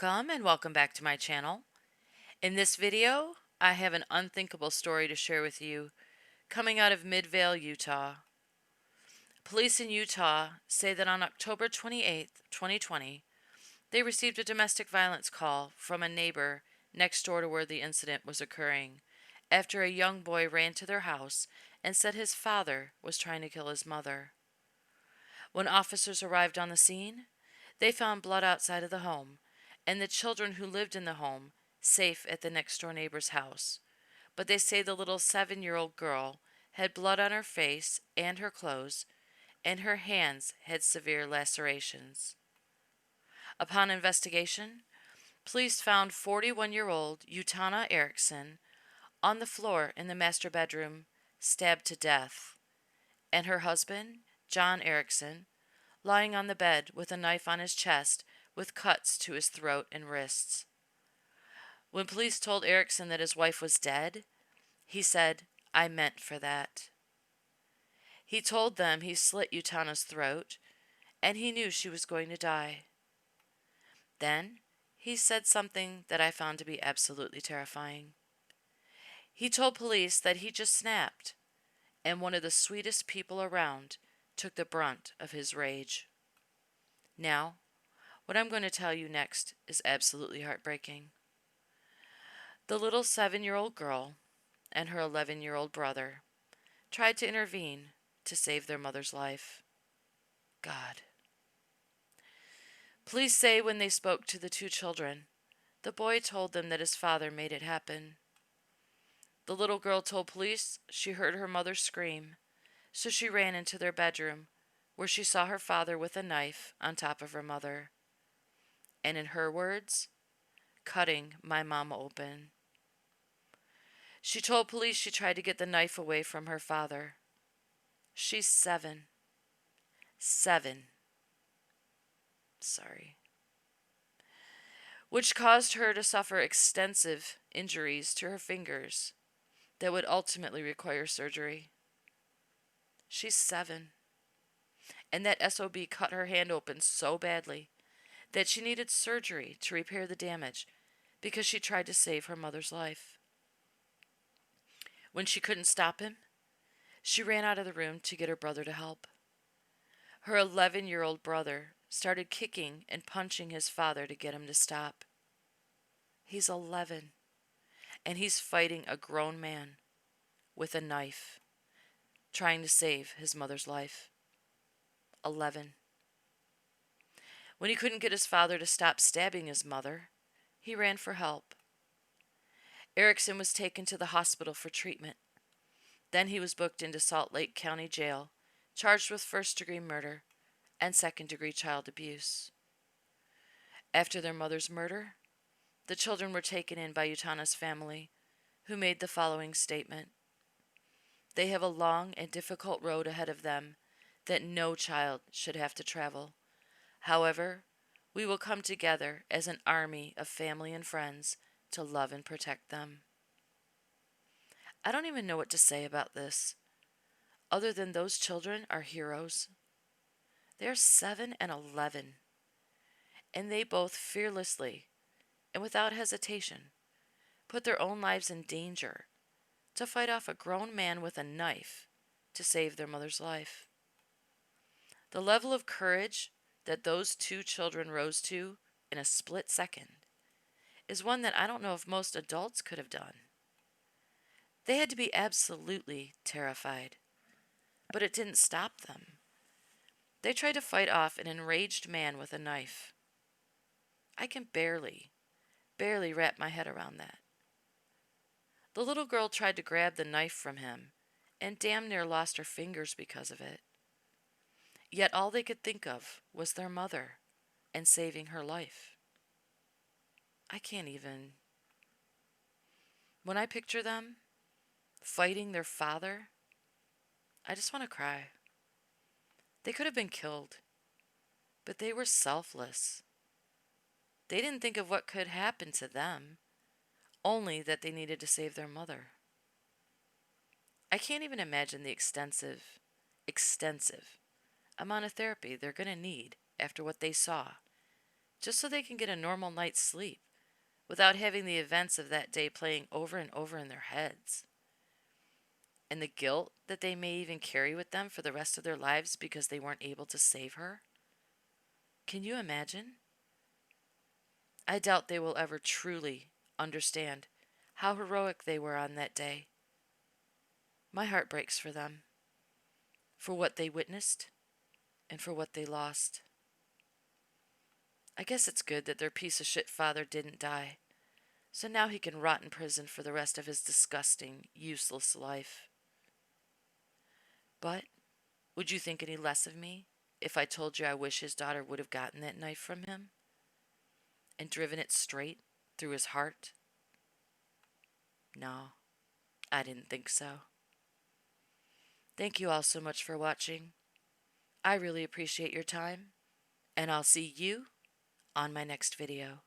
Welcome back to my channel. In this video, I have an unthinkable story to share with you coming out of Midvale, Utah. Police in Utah say that on October 28th, 2020, they received a domestic violence call from a neighbor next door to where the incident was occurring after a young boy ran to their house and said his father was trying to kill his mother. When officers arrived on the scene, they found blood outside of the home and the children who lived in the home safe at the next door neighbor's house. But they say the little 7-year-old girl had blood on her face and her clothes, and her hands had severe lacerations. Upon investigation, police found 41-year-old Utana Erickson on the floor in the master bedroom, stabbed to death, and her husband, John Erickson, lying on the bed with a knife on his chest with cuts to his throat and wrists. When police told Erickson that his wife was dead, he said, "I meant for that." He told them he slit Utana's throat and he knew she was going to die. Then he said something that I found to be absolutely terrifying. He told police that he just snapped, and one of the sweetest people around took the brunt of his rage. Now, what I'm going to tell you next is absolutely heartbreaking. The little 7-year-old girl and her 11-year-old brother tried to intervene to save their mother's life. God. Police say when they spoke to the two children, the boy told them that his father made it happen. The little girl told police she heard her mother scream, so she ran into their bedroom, where she saw her father with a knife on top of her mother. And in her words, cutting my mama open. She told police she tried to get the knife away from her father. She's 7. 7. Sorry. Which caused her to suffer extensive injuries to her fingers that would ultimately require surgery. She's 7. And that SOB cut her hand open so badly that she needed surgery to repair the damage because she tried to save her mother's life. When she couldn't stop him, she ran out of the room to get her brother to help. Her 11-year-old brother started kicking and punching his father to get him to stop. He's 11, and he's fighting a grown man with a knife, trying to save his mother's life. 11. When he couldn't get his father to stop stabbing his mother, he ran for help. Erickson was taken to the hospital for treatment. Then he was booked into Salt Lake County Jail, charged with first-degree murder and second-degree child abuse. After their mother's murder, the children were taken in by Utana's family, who made the following statement. They have a long and difficult road ahead of them that no child should have to travel. However, we will come together as an army of family and friends to love and protect them. I don't even know what to say about this, other than those children are heroes. They're 7 and 11, and they both fearlessly and without hesitation put their own lives in danger to fight off a grown man with a knife to save their mother's life. The level of courage that those two children rose to in a split second is one that I don't know if most adults could have done. They had to be absolutely terrified, but it didn't stop them. They tried to fight off an enraged man with a knife. I can barely wrap my head around that. The little girl tried to grab the knife from him and damn near lost her fingers because of it. Yet all they could think of was their mother and saving her life. I can't even. When I picture them fighting their father, I just want to cry. They could have been killed, but they were selfless. They didn't think of what could happen to them, only that they needed to save their mother. I can't even imagine the extensive amount of therapy they're going to need after what they saw just so they can get a normal night's sleep without having the events of that day playing over and over in their heads. And the guilt that they may even carry with them for the rest of their lives because they weren't able to save her. Can you imagine? I doubt they will ever truly understand how heroic they were on that day. My heart breaks for them, for what they witnessed, and for what they lost. I guess it's good that their piece of shit father didn't die, so now he can rot in prison for the rest of his disgusting, useless life. But would you think any less of me if I told you I wish his daughter would have gotten that knife from him and driven it straight through his heart? No, I didn't think so. Thank you all so much for watching. I really appreciate your time, and I'll see you on my next video.